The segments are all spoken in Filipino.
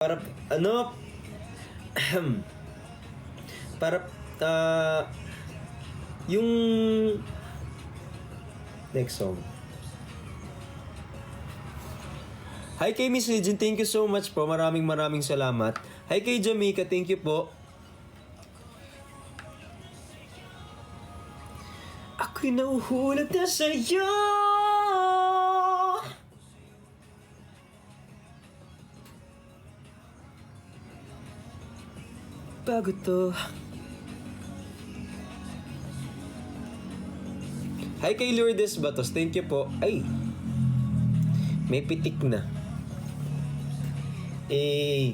Para, ano, para, yung next song. Hi kay Miss Regine, thank you so much po. Maraming salamat. Hi kay Jamaica, thank you po. Ako'y nauhulog na sa'yo. Bago to. Hi kay Lourdes Batos, thank you po. Ay, may pitik na. Eh.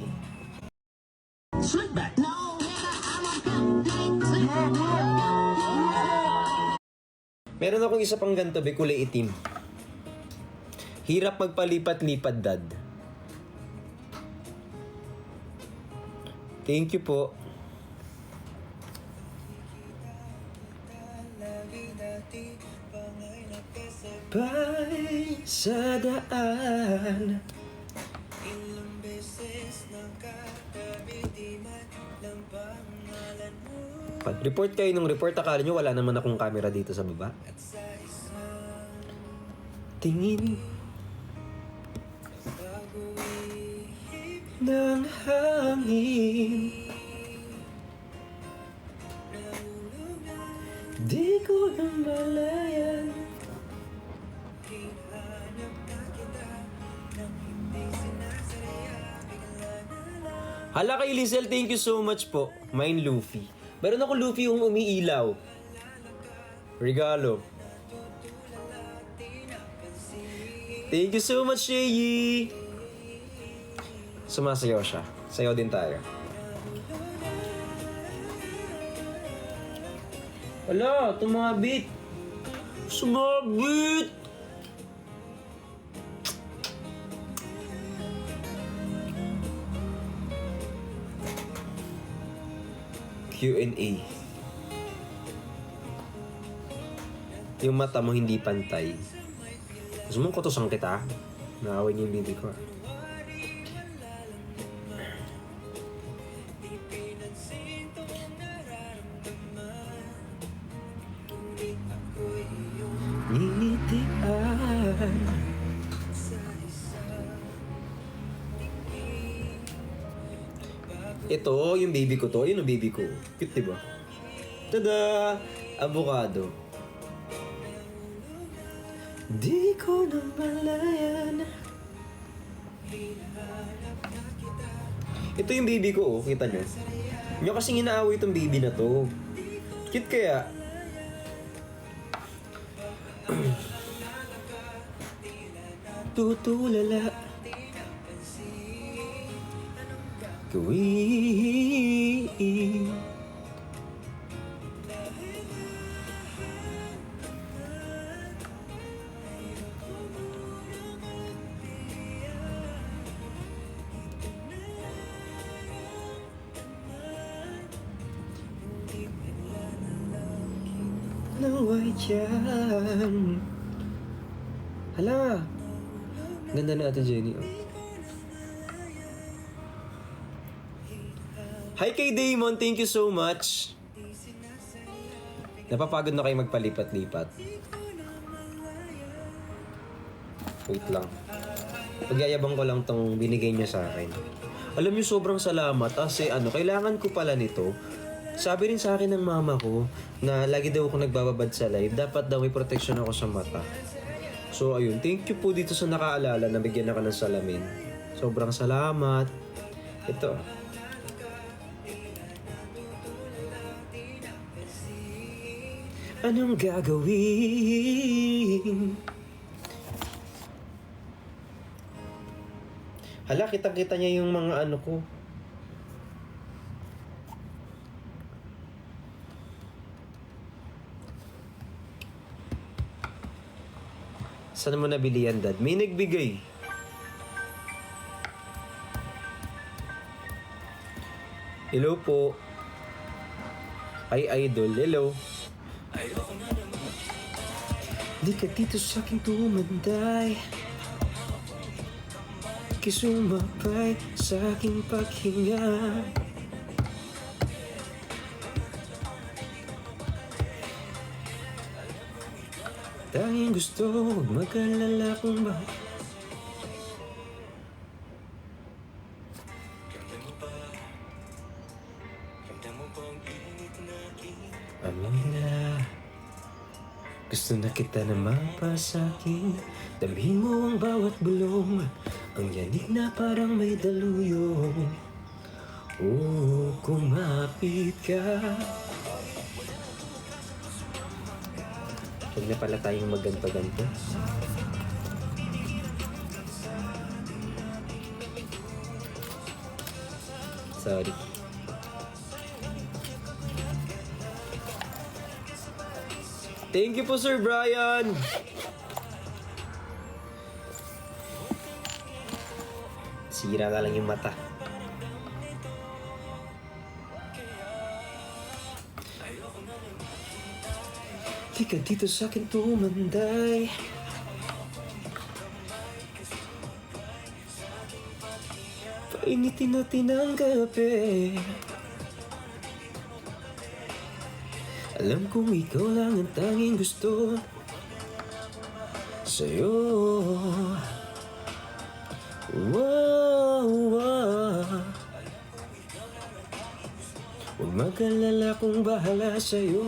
Meron akong isa pang ganito, kulay itim. Hirap magpalipat-lipat, dad. Thank you po. Sabay sa daan. Ilang beses nakatabi, di man lang pangalan mo. Pag-report kayo nung report, akala nyo wala naman akong camera dito sa baba. Tingin ng hangin, di ko na malayan. Hala kay Lizel, thank you so much po. Mine Luffy. Meron ako Luffy yung umiilaw. Regalo. Thank you so much, Sheyi. Sumasayaw siya. Sayaw din tayo. Hala, tumabit. Sumabit! Q&A. Yung mata mo hindi pantay. Gusto mong kutusan kita? Naaway niyo yung bibi ko. Ngitian. Ito, yung baby ko to. Yun yung baby ko. Cute, diba? Tada! Avocado. Di ko na malayan. Ito yung baby ko, oh. Kita nyo? Nyo kasing inaaway itong baby na to. Cute kaya? Tutulala. Gawin. Naway dyan. Hala. Ganda na Ate Jenny, oh. Hi kay Damon, thank you so much. Napapagod na kayo magpalipat-lipat. Wait lang. Pagyayabang ko lang tong binigay niya sa akin. Alam niyo, sobrang salamat kasi kailangan ko pala nito. Sabi rin sa akin ng mama ko na lagi daw ako nagbababad sa live. Dapat daw may protection ako sa mata. So ayun, thank you po dito sa nakaalala na bigyan ako ng salamin. Sobrang salamat. Ito. Anong gagawin? Hala, kitang-kita niya yung mga ko. Saan mo nabili yan, Dad? May nagbigay. Hello po. Ay, idol. Hello. Di ka dito sa akin tumanday. Kisumabay sa aking paghinga. Tanging gusto, huwag mag-alala kung ba alam nila. Gusto na kita na mapasakin. Damhin mo ang bawat bulong, ang yanig na parang may daluyong. Oh, kumapit ka. Huwag na pala tayong magganto-ganto. Sorry. Thank you po, Sir Brian. Sira ka lang yung mata. Di ka dito sa akin tumanday. Painitin natin ang gabi. Alam kong ikaw lang ang tanging gusto sa'yo. Wow, wow. Huwag mag-alala kung bahala sa'yo.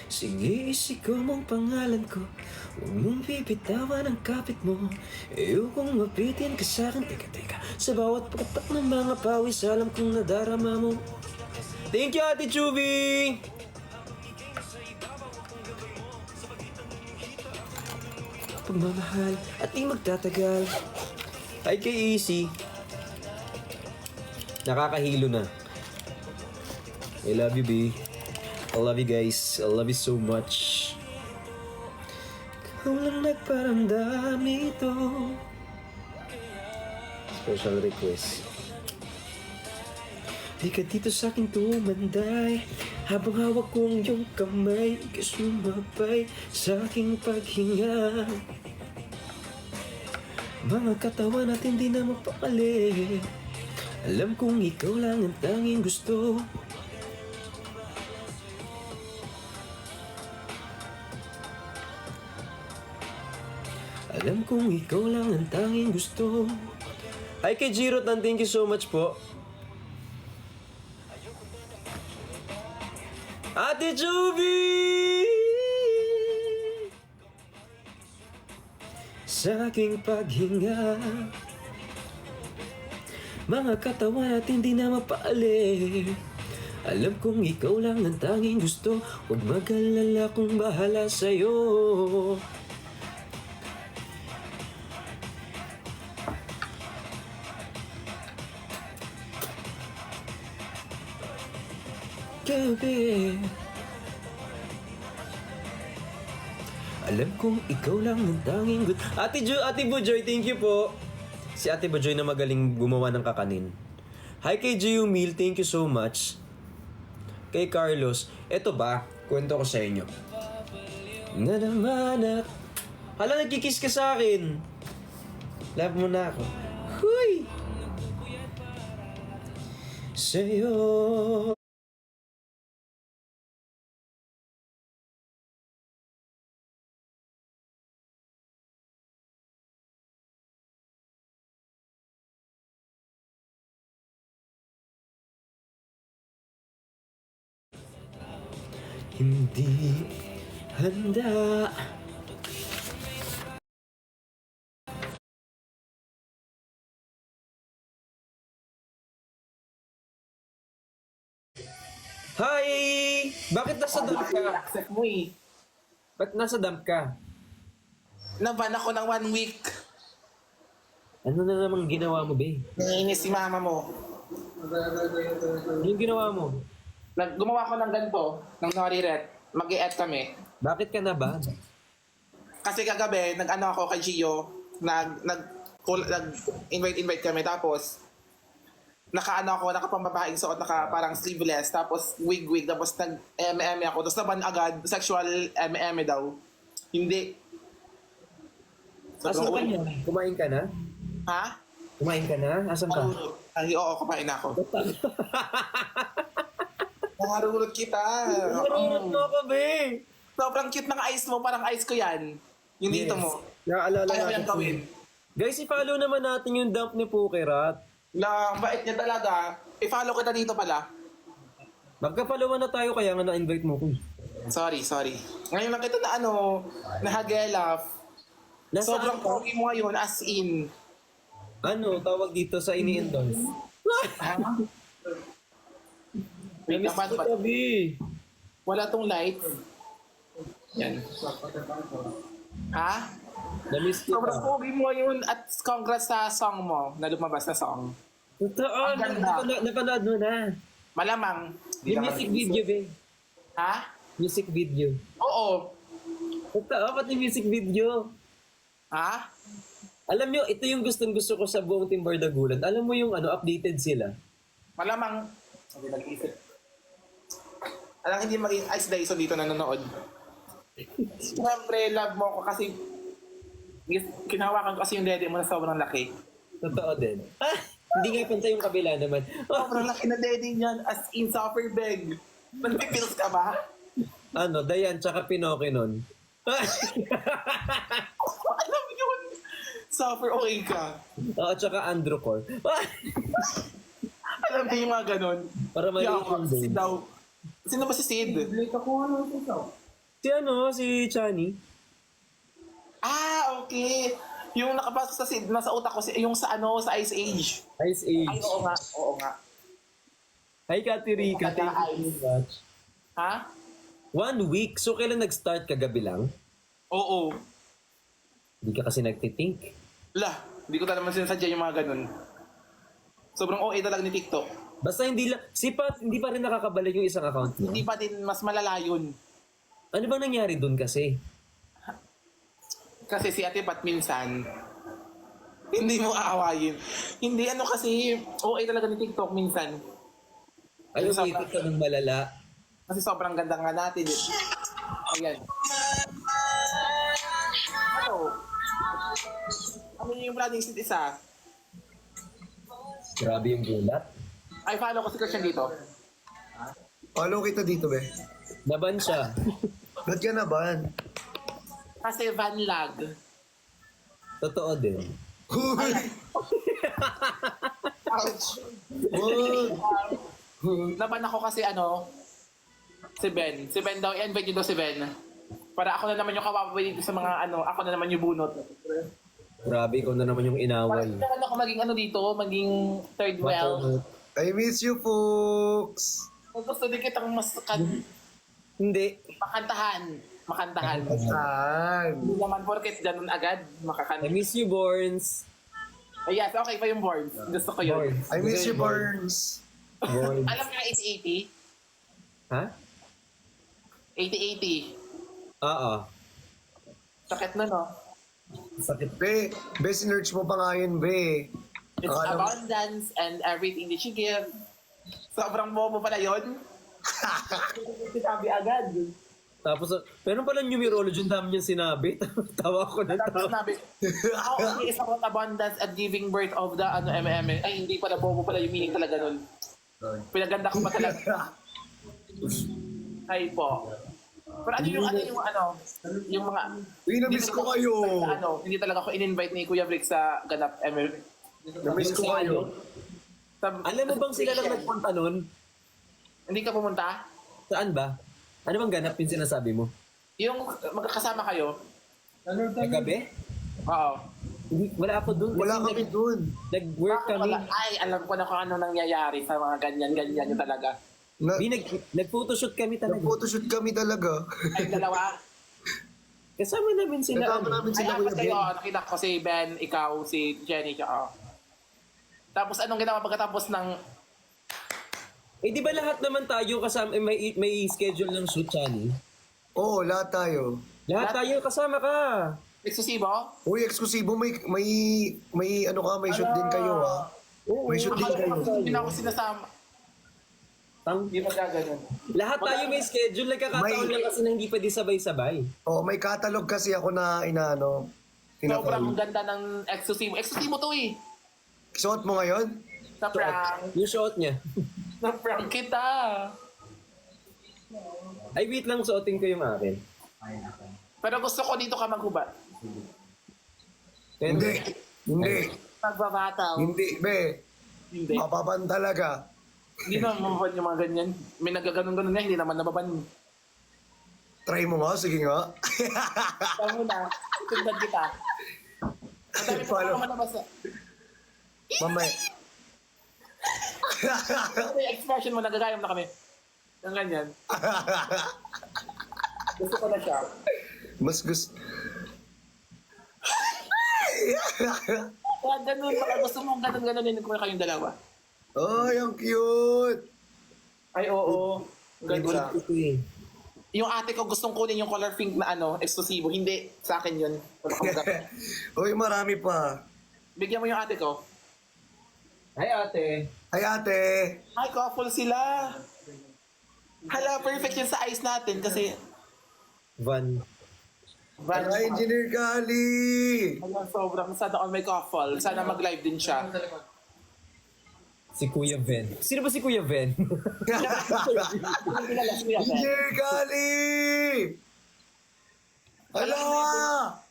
Sige, isigaw mong pangalan ko. Huwag mong bibitawan ang kapit mo. Ayokong mapitin ka sa'kin. Teka, sa bawat pagkatak ng mga pawis, alam kong nadarama mo. Thank you, Ate Chubby! Pagmamahal at di magtatagal. Ay kay Easy. Nakakahilo na. I love you, B. I love you guys. I love you so much. Ikaw lang nagparamdam ito. Special request. Di ka dito sa akin tumanday. Habang hawak ko ang iyong kamay, kasumabay sa aking paghinga. Mga katawan natin di na mapakali. Alam kong ikaw lang ang tanging gusto. Alam kong ikaw lang ang tanging gusto. Hi kay Jiro Tan, thank you so much po. Ate Juby! Sa aking paghinga, mga katawan natin di na mapaali. Alam kong ikaw lang ang tanging gusto. Huwag mag-alala kung bahala sa'yo. Gabi, alam kong ikaw lang ang tanging Ate Bujoy, thank you po. Si Ate Bujoy na magaling gumawa ng kakanin. Hi kay Meal, thank you so much. Kay Carlos, eto ba, kwento ko sa inyo. Na naman at hala, nagkikiss ka sa akin. Love mo na ako. Huy! Sa'yo. Hindi handa. Hi! Bakit nasa dump ka? Accept mo eh. Ba't nasa dump ka? Naban ako ng 1 week. Ano na namang ginawa mo, be? Nanginis si mama mo. Ano yung ginawa mo? Gumawa ko ng ganito, ng nori-ret. Mag-i-et kami. Bakit ka na ba? Kasi kagabi, nag-ano ako kay Gio, nag-invite kami. Tapos, naka-ano ako, nakapambabaeng suot, parang sleeveless. Tapos, wig. Tapos, nag-M&M ako. Tapos, naban agad, sexual M&M daw. Hindi. Asa ka niya? Kumain ka na? Ha? Kumain ka na? Asan ka? Ay, oo, kumain ako. Nangarurot kita. Marunod mo ako, be! Sobrang cute ng eyes mo, parang eyes ko yan. Yung dito mo. Naalala Kaya ko natin. yan gawin. Guys, i-follow naman natin yung dump ni Pukerat. Ang bait niya talaga. I-follow kita dito pala. Magkapalawan na tayo kaya nga na-invite mo ko. Sorry. Ngayon lang kita na nahagelaf. Sobrang Nasaan ka? pogi mo ngayon, as in. Ano, tawag dito sa ini-endorse? Wait Namiss naman, ko tabi. wala tong light. Yan. Ha? Namiss ko Sobrang ka. pogi mo ngayon at congrats sa song mo na lumabas na song. Totoo, Ang ganda. napanood mo na. Malamang. Di Yung naman- music video, be. Ha? Music video. Oo. Totoo, pati music video. Ha? Alam nyo, ito yung gustong-gusto ko sa buong Team Bardagulan. Alam mo yung updated sila. Malamang. Hindi nag-isip. Alang hindi maging Ice Dyson dito nanonood. Siyempre, love mo ko kasi kinahawakan ko kasi yung dede mo na sobrang laki. Totoo din. Hindi nga pantay yung kabila naman. Sobrang laki na dede niyan as in suffer beg. Nagpipils ka ba? Ano, Dayan, tsaka Pinoke nun. Alam mo yun. Suffer okay ka. Oo, tsaka Andrew Core. Alam mo yung mga ganun. Para maliit yung Si babe. daw. Sino ba si Sid? Si si Chani. Ah, okay. Yung nakapasok sa Sid, nasa utak ko, yung sa sa Ice Age. Ice Ay, Age. oo nga. Hi, Kati Rika. Thank you so much. Ha? 1 week. So, kailan nag-start? Kagabi lang? Oo. Hindi ka kasi nagtitink. Lah, hindi ko talaga sinasadya yung mga ganun. Sobrang OA talaga ni TikTok. Basta hindi lang, sipat, hindi pa rin nakakabalik yung isang account niya. Hindi pa din mas malala yun. Ano bang nangyari doon kasi? Kasi si Ate Pat minsan, hindi mo aawayin. Hindi kasi, OA talaga ni TikTok minsan. Ayaw Yung waiting ka ng malala. Kasi sobrang ganda nga natin. Ayan. Ano yung planning seat isa? Grabe yung gulat. Ay, follow ko si Christian dito. Follow kita dito, be. Naban siya. Ba't ka na ban? Kasi van lag. Totoo din. Hoy! Ouch. Wag! Naban ako kasi si Ben. Si Ben daw, i-invite niyo daw si Ben. Para ako na naman yung kawawa dito sa mga ako na naman yung bunot. Grabe, ikaw na naman yung Para inaway. hindi naman ako maging dito, maging third well. I miss you, folks! Kung gusto din kitang Hindi. makantahan. Saan? Hindi naman porket ganun agad, I makakanta. miss you, Borns. Ay, yes, okay pa yung boards. Gusto ko yun. Borns. I miss you, Burns! Borns. Alam mo yung 80-80? Ha? 80-80. Oo. Sakit na, no? Sakit. Be, sinerch mo pa nga yun, be. It's Akala mo- abundance and everything that you give. Sobrang bobo pala yun. Sinabi agad. Tapos, meron pala numerology, ang dami niyang sinabi. Tawa ko na Tapos tawa. sinabi, how is about abundance and giving birth of the MM? Ay, hindi pala bobo pala yung meaning talaga nun. Pinaganda ko pa talaga. Ay po. Pero yung mga... Uy, na-miss ko kayo! Hindi talaga ako in-invite ni Kuya Brick sa ganap MM. Na-miss ko kayo. Alam mo bang sila lang nagpunta nun? Hindi ka pumunta? Saan ba? Ano bang ganap yung sinasabi mo? Yung magkakasama kayo? Kagabi? Oo. Hindi, wala ako doon. Wala kasi kami dun. Nag-work kami. Ay, alam ko na kung ano nangyayari sa mga ganyan yung talaga. Nag-photoshoot kami talaga. Nag-photoshoot kami talaga. Ay, dalawa. Kasama namin sila. Kasama namin Ay, sila, apat Kuya kayo. Ben. Nakita ko si Ben, ikaw, si Jenny, tsaka. Tapos anong ginawa pagkatapos ng... Eh di ba lahat naman tayo kasama, may schedule ng shoot, Chani? Oo, lahat tayo. Lahat tayo kasama ka. Eksklusibo? Uy, eksklusibo, may shoot din kayo, ha? Oo, May shoot din kayo. Hindi na ako sinasama. Hindi magaganon. Lahat tayo may schedule. Nagkakataon May- lang kasi na hindi pwede sabay-sabay. Oo, may catalog kasi ako na inaano. Sobrang ganda ng exclusive. Exclusive mo to eh. Suot mo ngayon? Sa prank. Yung suot niya. Na prank kita. Ay, wait lang, suotin ko yung akin. Pero gusto ko dito ka maghubad. Hindi. Hindi. Magbabataw. Hindi, be. Hindi. Mapapan talaga. Hindi naman mababan yung mga ganyan. May nagaganon-ganon nga, hindi naman nababan. Try mo nga, sige nga. Tama na. Sundan kita. Madami pa Follow. ako malabas. Mamay. Yung expression mo, nagagayam na kami. Yung ganyan. Gusto ko na siya. Mas gusto. Kaya ganun, baka gusto mong ganun-ganunin ko kayong dalawa. Ay, ang cute. Ay, oo. Ganda. Ito eh. Yung ate ko gustong kunin yung color pink na eksklusibo. Hindi, sa akin yun. Uy, marami pa. Bigyan mo yung ate ko. Hi, ate. Ay, ate. Ay, couple sila. Hala, perfect yun sa eyes natin kasi... Van. Ay, Engineer Kali. Ayan, sobrang sana all may couple. Sana mag-live din siya. Si Kuya Ben. Sino ba si Kuya Ben? Engineer Kali. Hala.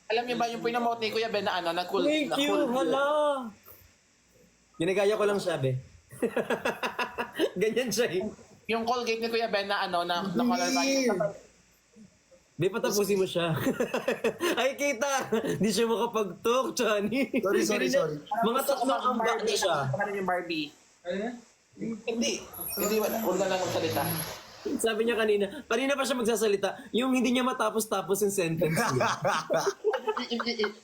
Alam niyo ba yung pinamote ni Kuya Ben na na cool? Thank na you, cool hala. Ginagaya ko lang sabi. Ganyan siya eh. Yung Colgate ni Kuya Ben na na color Hindi. Di patapusin mo siya. Ay, kita! Di siya makapag-talk, Johnny. Sorry. Mga tatlong ambak na siya. Ano yung Barbie? Hindi. Hindi, wala lang magsalita. Sabi niya kanina pa siya magsasalita, yung hindi niya matapos-tapos yung sentence niya.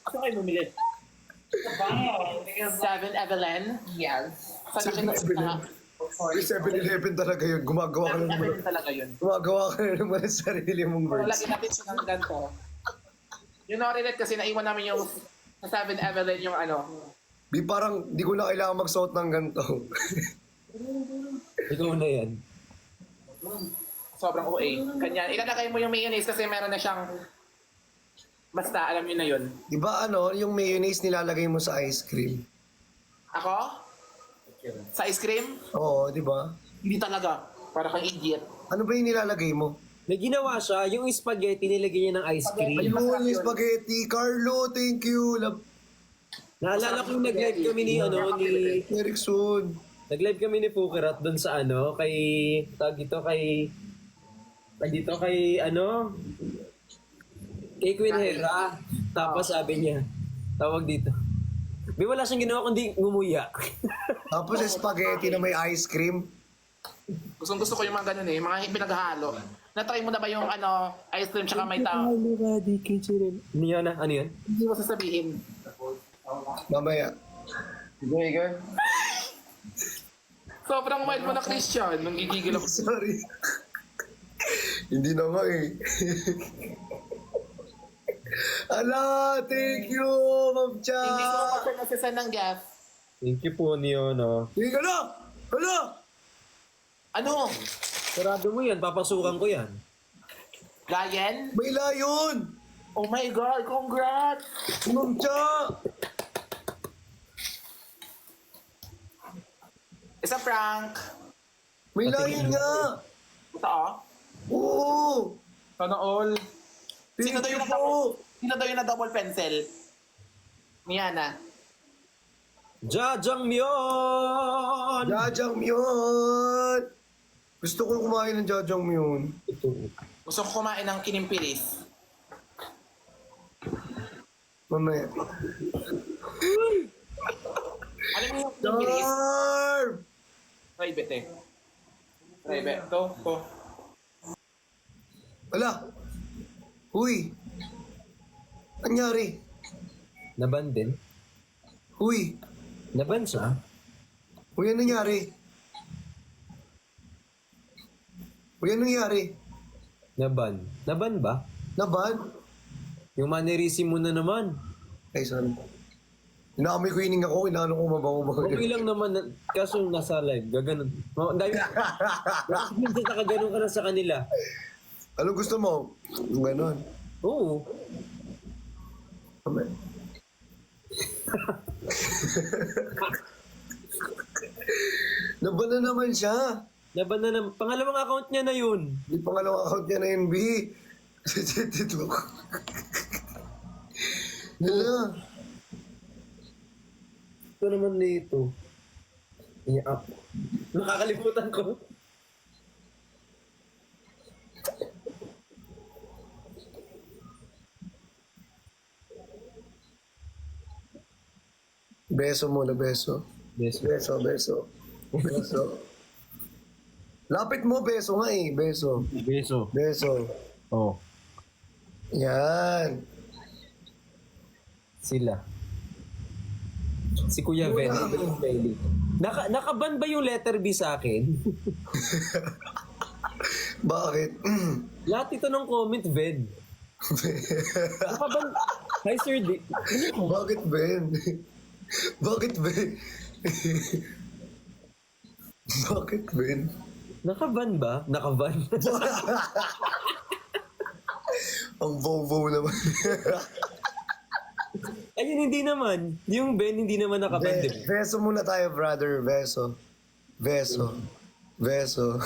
Saan kayo bumili? Seven Evelyn? Yes. Saan kayo na? Yung 7-Eleven talaga yun. Gumagawa ka na naman. Evelyn talaga yun. Gumagawa ka na naman ng sarili mong Pero words. lagi natin siya ng ganito. Yung narinet kasi naiwan namin yung sa Seven Evelyn yung Di parang, di ko na kailangan magsuot ng ganito. Ikaw na yan. sobrang OA. Kanya, ilalagay mo yung mayonnaise kasi meron na siyang basta, alam niyo na yun. Di ba yung mayonnaise nilalagay mo sa ice cream? Ako? Sa ice cream? Oo, di ba? Hindi talaga. Para kang idiot. Ano ba yung nilalagay mo? May ginawa siya, yung spaghetti nilagay niya ng ice cream. Spaghetti. Ayun, masarap yung yun. spaghetti. Carlo, thank you. Naalala ko yung nag-live kami ni Erickson. nag-live kami ni Pukerat doon sa kay Queen Hera. Tapos sabi niya, tawag dito. May wala siyang ginawa kundi ngumuya. Tapos spaghetti na may ice cream. Gustong gusto ko yung mga ganun mga pinaghahalo. Na-try mo na ba yung ice cream tsaka may tao? Ano yan? Ano yan? Hindi mo sasabihin. Mamaya. Sobrang mild mo na Christian. Nung gigigil ako. Sorry. Hindi na nga eh. Ala, thank you, Ma'am Cha. Hindi ko mapapanasasan ng gas. Thank you po niyo, no. Hindi ka na! Hala! Ano? Sarado mo yan, papasukan ko yan. Lion? May layon! Oh my God, congrats! Ma'am Cha! Isa prank. May layon nga! Ito Oo! Sana all. Thank Sino daw you yung po! Sino daw yung na double pencil? Miana. Jajangmyeon! Jajangmyeon! Gusto ko kumain ng jajangmyeon. Ito. Gusto ko kumain ng kinimpiris. Mamaya. Alam mo yung kinimpiris? Charm! Private Private. Ito. Ala! Huy! Anyari? Naban din? Huy! Naban siya? Huy, ano nangyari? Huy, ano nangyari? Naban? Naban ba? Naban? Yung mannerism mo na naman. Ay, sorry. Inaamoy ko ining ako, inaano ko mabango-bango. Okay lang naman, kaso nasa live, gaganon. Dahil, minsan nakaganon ka na sa kanila. Anong gusto mo? Ganon. Oo. Mamaya. Laban na naman siya. Laban na naman. Pangalawang account niya na yun. Di pangalawang account niya na yun, B. Dito ko. Hala. Ito naman nito. Yeah. Nakakalimutan ko. Beso muna, beso. Yes. Beso, beso. Beso. Lapit mo, beso nga eh. Beso. Beso. Beso. Oh. Yan. Sila. Si Kuya Ben. Nakaban ba yung letter B sa akin? Bakit? Lahat ito ng comment, Ben. Nakaban. Hi, Sir D. Bakit, Ben? Bakit, Ben? Bakit, Ben? Nakaban ba? Nakaban. Ang bow naman. Ayun, hindi naman. Yung Ben, hindi naman nakaban, di ba? Beso muna tayo, brother. Beso. Beso. Beso.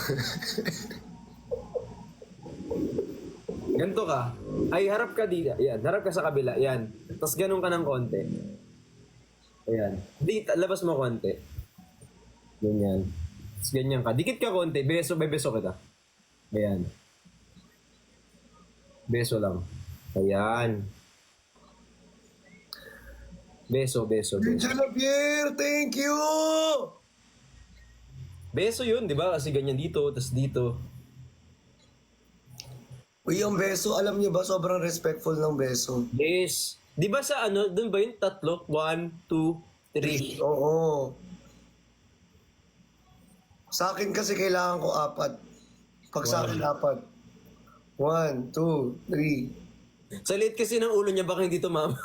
Ganto ka. Ay, harap ka dito. Yan, harap ka sa kabila. Yan. Tapos ganun ka ng konti. Ayan. Dito, labas mo konti. Ganyan. Tapos ganyan ka. Dikit ka konti. Beso, beso kita. Ayan. Beso lang. Ayan. Beso, beso, beso. Jalabier, thank you! Beso yun, di ba? Kasi ganyan dito, tas dito. Uy, ang beso, alam niyo ba, sobrang respectful ng beso. Yes. Di ba sa ano, dun ba yung tatlo? 1, 2, 3. Oo. Sa akin kasi kailangan ko 4. Pag sa akin 4. 1, 2, 3. Sa liit kasi ng ulo niya, baka hindi to mama.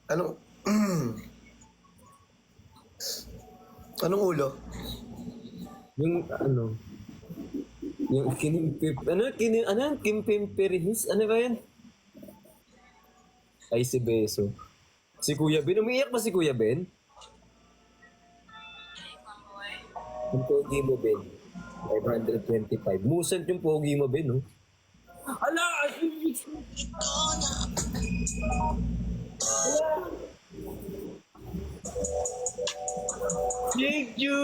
Anong... Anong ulo? Yung ano, yung kinimpip, ano, kimpimperihis, ano ba yan? Ay, si Beso. Si Kuya Ben, umiiyak ba si Kuya Ben? Yung pogi mo, Ben. 525. Musant yung pogi mo, Ben, no? Ala! Thank you!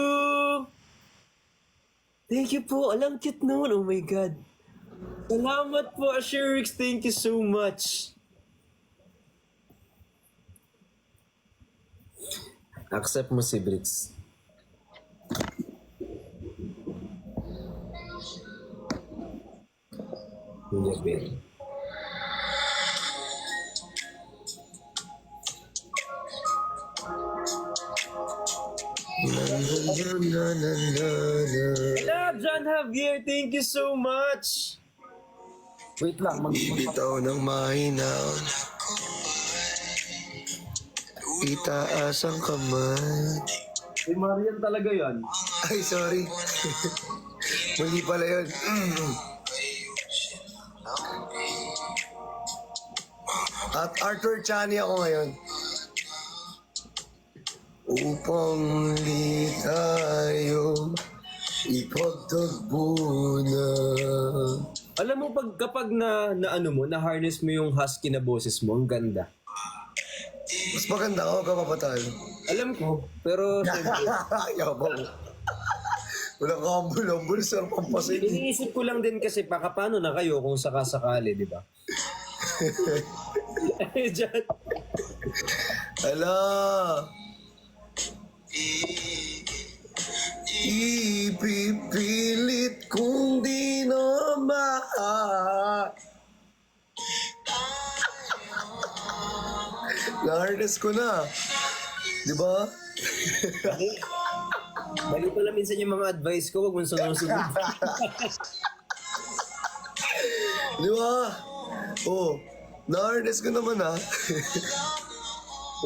Thank you po. Alam, cute noon. Oh my God. Salamat po, Asherix. Thank you so much. Accept mo si Bricks. Kuya Ben. Hello, John Javier. Thank you so much. Wait lang. Bitaw ng mahinaw. Itaas ang kamay. Si Marian talaga yan. Ay, sorry. Mali pala yun. At Arthur Chani ako ngayon. Upang di tayo ipagtagpo na. Alam mo, kapag na ano mo, na harness mo yung husky na boses mo, ang ganda. Mas maganda ako kapapatalo. Alam ko, pero Yabang. Walang kambul-ambul, sir, pampasin. iniisip ko lang din kasi baka paano na kayo kung sakasakali, di ba? Ay, John. Ala. Ipipilit kung di na na-harness ko na. Di ba? Mali pala minsan yung mga advice ko, wag mong sunod-sunod. Di ba? Oh, na-harness ko naman ha.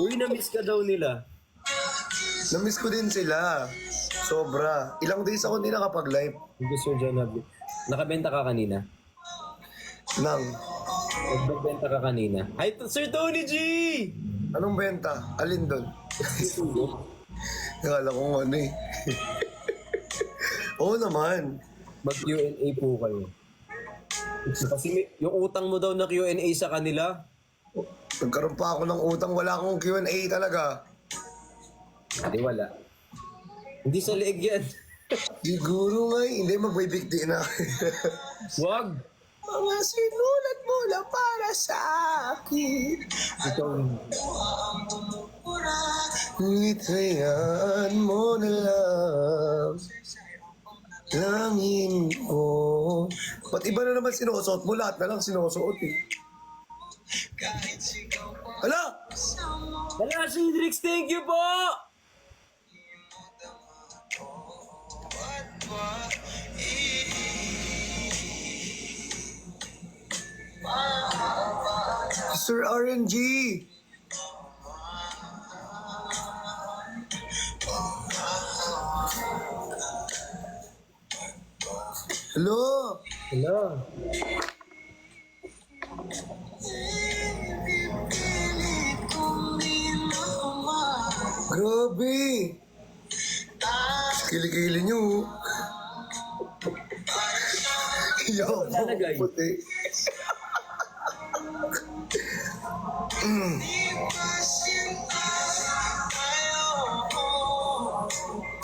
Uy, na-miss ka daw nila. Na-miss ko din sila. Sobra. Ilang days ako hindi nakapag-live. Thank you, Sir John Javier. Nakabenta ka kanina? Nang. Nagbenta ka kanina. Hi, Sir Tony G! Anong benta? Alin doon? Akala ko ano eh. Oo naman. Mag-Q&A po kayo. Kasi yung utang mo daw na Q&A sa kanila, Nagkaroon pa ako ng utang. Wala akong Q&A talaga. hindi wala. Hindi sa leeg yan. Siguro nga eh. Hindi, magbibigti na. Wag! Mga sinulat mo lang para sa akin. Itong Ngunit hayaan mo na lang. Langin ko. Ba't iba na naman sinusuot mo? Lahat na lang sinusuot eh. Hala! Wala, Hendrix, thank you po! Sir RNG! Hello! Wala. Grabe! Kilikili niyo. Yo, Lalagay. puti.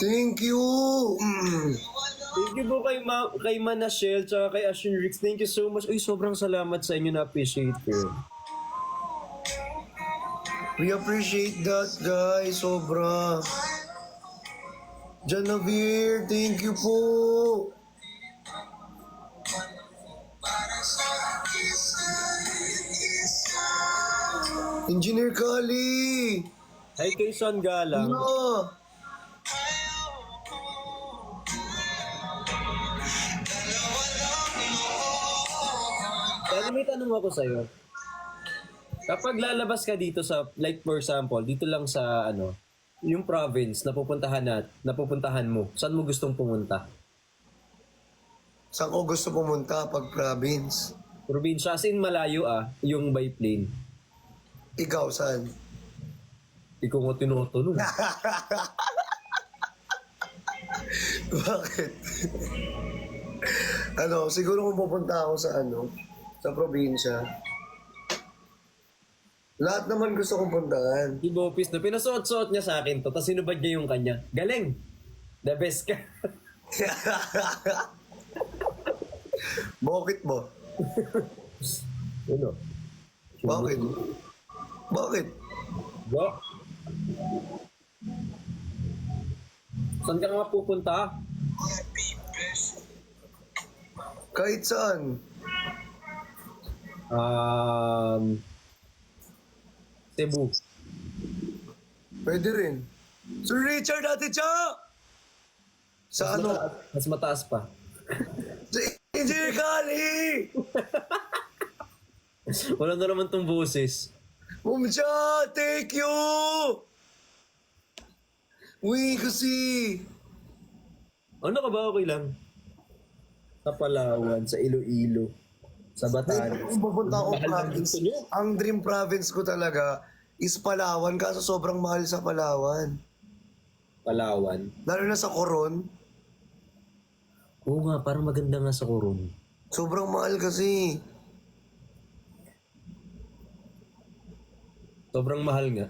Thank you. Thank you po kay Manashel tsaka kay Ashun Rix. Thank you so much. Uy, sobrang salamat sa inyo. Na-appreciate ko. We appreciate that, guys. Sobra. Janavir, thank you po. Engineer Kali. Hi kay Son Galang. Ano? Pero may tanong ako sa'yo. Kapag lalabas ka dito sa, like for example, dito lang sa yung province na napupuntahan mo, saan mo gustong pumunta? Saan ko gusto pumunta pag province? Probinsya, as in malayo yung by plane. Ikaw, saan? Ikaw nga tinotanong. Bakit? Siguro kung pupunta ako sa probinsya. Lahat naman gusto kong puntahan. Si Bopis na pinasuot-suot niya sa akin to, tapos sinubad niya yung kanya. Galing! The best ka. Bakit ba? Ano? Bakit? Bakit? Go. Saan ka nga pupunta? Kahit saan. Cebu. Pwede rin. Sir Richard Aticha! Sa Mas mataas pa. Sa Engineer Kali! Wala na naman tong boses. Mumcha! Thank you! Uy, kasi... Ano ka ba? Okay lang. Sa Palawan, sa Iloilo, sa Batanes. Kung pupunta akong Mahal ng province, gusto niyo. ang dream province ko talaga is Palawan, kaso sobrang mahal sa Palawan. Palawan. Lalo na sa Coron, Oo nga, parang maganda nga sa Coron. sobrang mahal kasi. Sobrang mahal nga.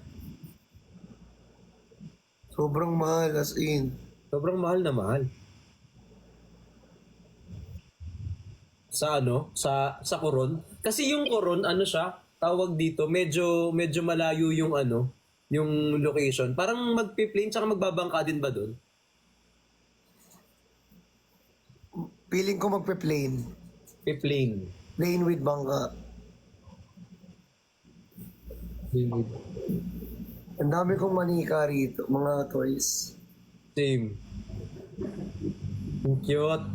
Sobrang mahal, as in. Sobrang mahal na mahal. Sa sa Coron. Kasi yung Coron, siya, tawag dito, medyo malayo yung yung location. Parang magpi-plane tsaka magbabangka din ba doon? Feeling ko magpe-plane. Plane. Plane with bangka. Ang dami kong manika rito, mga toys. Same. Ang cute.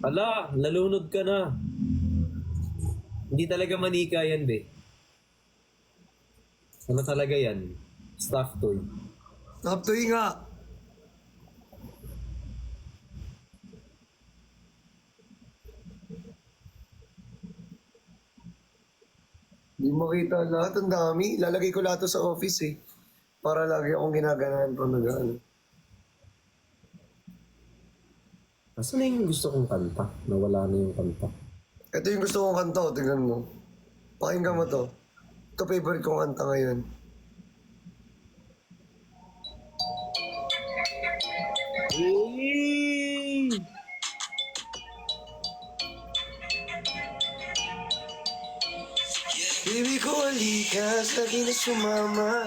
Ala, nalunod ka na. Hindi talaga manika yan, be. Ano talaga yan? Stuffed toy. Naptoy nga. Hindi makita lahat. Ang dami. Lalagay ko lahat to sa office eh. Para lagi akong ginaganahan pag nag-ano. Asa na yung gusto kong kanta? Nawala na yung kanta. Ito yung gusto kong kanta, oh. Tingnan mo. Pakinggan mo to. Ito favorite kong kanta ngayon. Hey! Baby ko, halika, sa akin na sumama.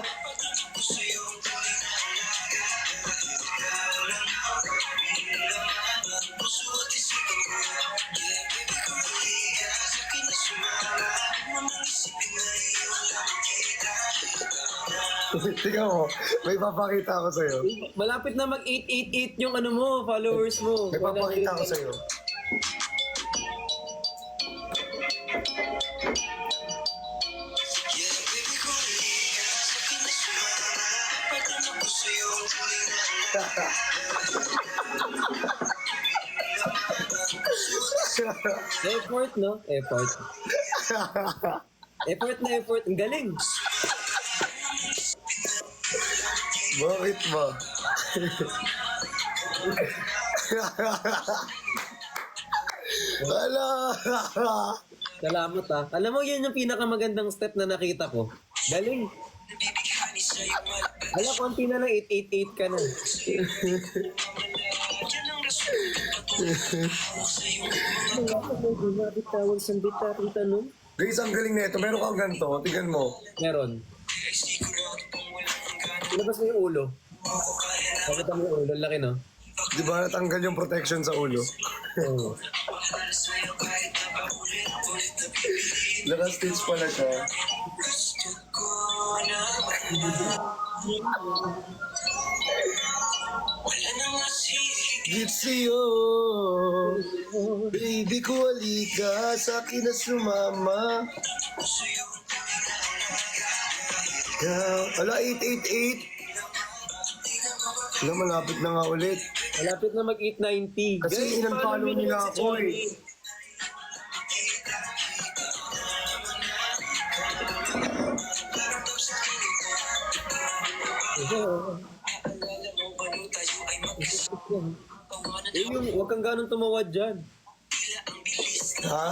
Tingnan mo, may papakita ako sa'yo. Malapit na mag-888 yung ano mo, followers mo. May papakita ako sa'yo. Effort, no? Effort. Effort na effort. Ang galing. Bakit ba? Ala! Salamat ah. Alam mo, yan yung pinakamagandang step na nakita ko. Galing. Alam ko, ang pina ng 888 ka na. Tawag sa bitang tanong. Guys, ang galing na ito. Meron kang ganito. Tingnan mo. Meron. Ilabas mo yung ulo. Pakita mo yung ulo. Laki, no? Di ba natanggal yung protection sa ulo? Oo. Naka-stitch pala siya. Git sa'yo, baby ko, halika, sa akin na sumama. Ala, 888. Alam, malapit na nga ulit. Malapit na mag-890. Kasi in-unfollow nila ako eh. Eh, yung, huwag kang ganun tumawad dyan. Ha?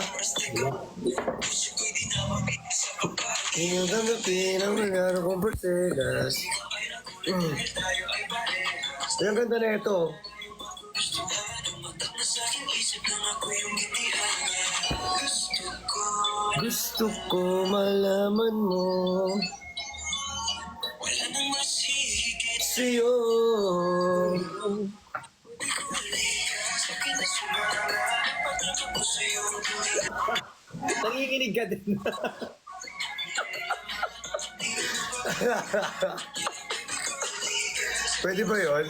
Yung tanggapin ang nangyari kong Bertegas. Yung ganda na ito. Gusto ko malaman mo sa'yo. Nanginginig ka din. Pwede ba yun?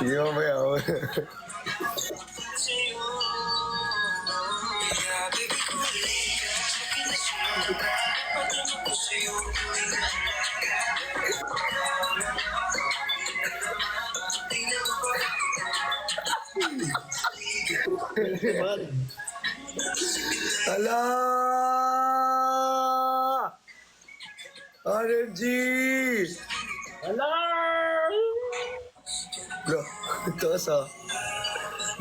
Sige mo ba yun? Ala! RNG! Hello! Bro, taas ah.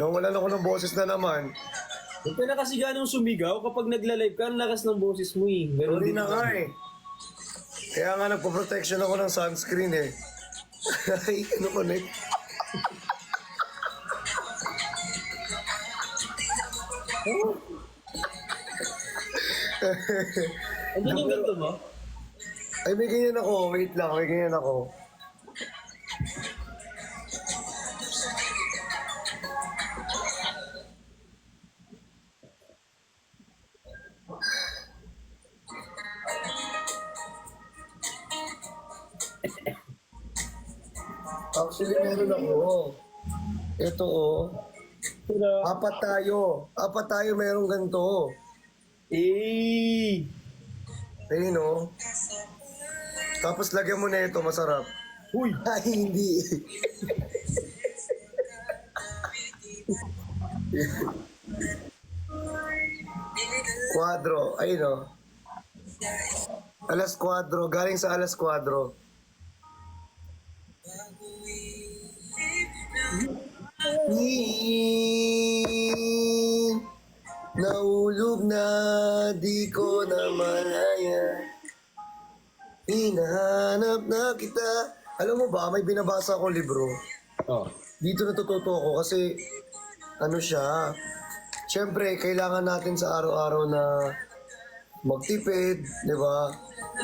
Nawalan ako ng boses na naman. Huwag ka na kasi ganong sumigaw kapag nagla-live ka, ang lakas ng boses mo eh. Pero Hindi na nga eh. Kaya nga nagpo-protection ako ng sunscreen eh. Ay, ano connect? Andun yung ganito mo? Ay, may ganyan ako. Wait lang, may ganyan ako. Actually, meron ako. Ito oh. Apat tayo merong ganito. Eh! Ayun oh. Tapos lagyan mo na ito, masarap. Uy! Ay, hindi. Cuadro. Ayun o. Alas Cuadro. Galing sa Alas Cuadro. Naulog na, di ko na malaya. Hinahanap na kita. Alam mo ba, may binabasa akong libro. Oh. Dito natututo ako kasi ano siya, syempre kailangan natin sa araw-araw na magtipid, di ba?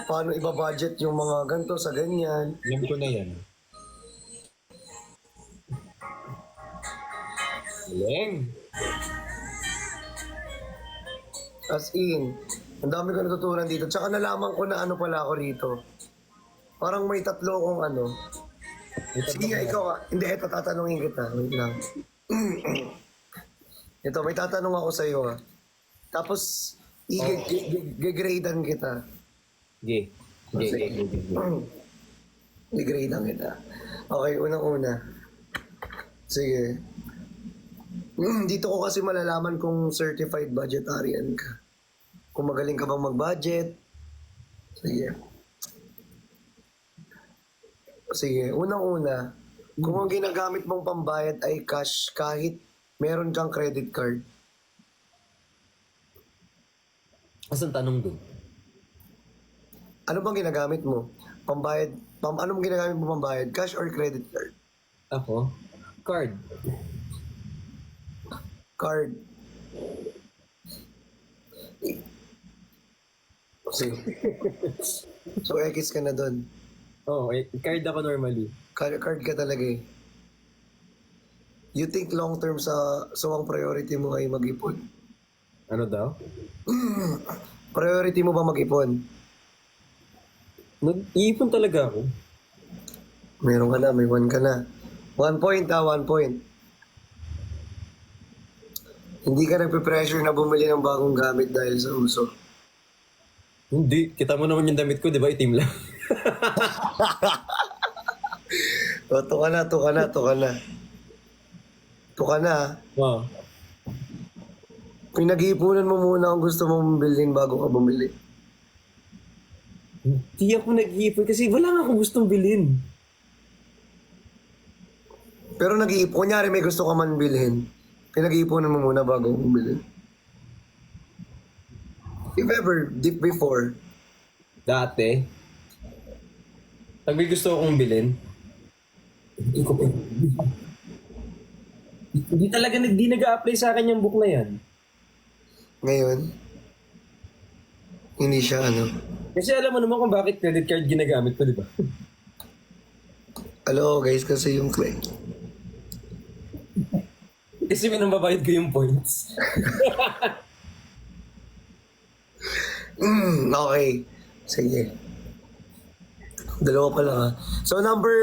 Paano iba-budget yung mga ganito sa ganyan. Alam ko na yan. Galing. As in, ang dami ko natutunan dito. Tsaka nalaman ko na ano pala ako rito. Parang may tatlo kong ano. Sige nga, ikaw ah. Hindi, eto tatanungin kita. Wait lang. Ito, may tatanong ako sa iyo ah. Tapos, i-gradean kita. Ge. I-gradean kita. Okay, unang-una. Sige. Dito ko kasi malalaman kung certified budgetarian ka. Kung magaling ka bang mag-budget. Sige. Sige, unang-una, kung ang ginagamit mong pambayad ay cash kahit meron kang credit card. Asan tanong dun? Ano bang ginagamit mo? Pambayad, anong ginagamit mo pambayad? Cash or credit card? Ako? Card. Card. Sige. So, X ka na doon. Oo, card ako normally. Card ka talaga eh. You think long term so ang priority mo ay mag-ipon? Ano daw? Priority mo ba mag-ipon? Nag-iipon talaga ako. Meron ka na, may 1 ka na. 1 point 1 point. Hindi ka nagpe-pressure na bumili ng bagong gamit dahil sa uso. Hindi. Kita mo naman yung damit ko, di ba? Itim lang. O, to ka na. To ka na. Oo. Pinag-iipunan mo muna kung gusto mong bilhin bago ka bumili. Hindi ako nag-iipon kasi wala nga akong gustong bilhin. Pero nag-iipon, kunyari may gusto ka man bilhin, pinag-iipunan mo muna bago mo bumili. If ever, deep before, Dati, pag may gusto akong bilhin, hindi ko pa. Hindi talaga di nag-a-apply sa akin yung book na yan. ngayon, hindi siya ano. Kasi alam mo naman kung bakit credit card ginagamit ko, di ba? Hello guys, kasi yung claim. Kasi minambabayad ko yung points. Okay. Sige. Dalawa pa lang ha. So number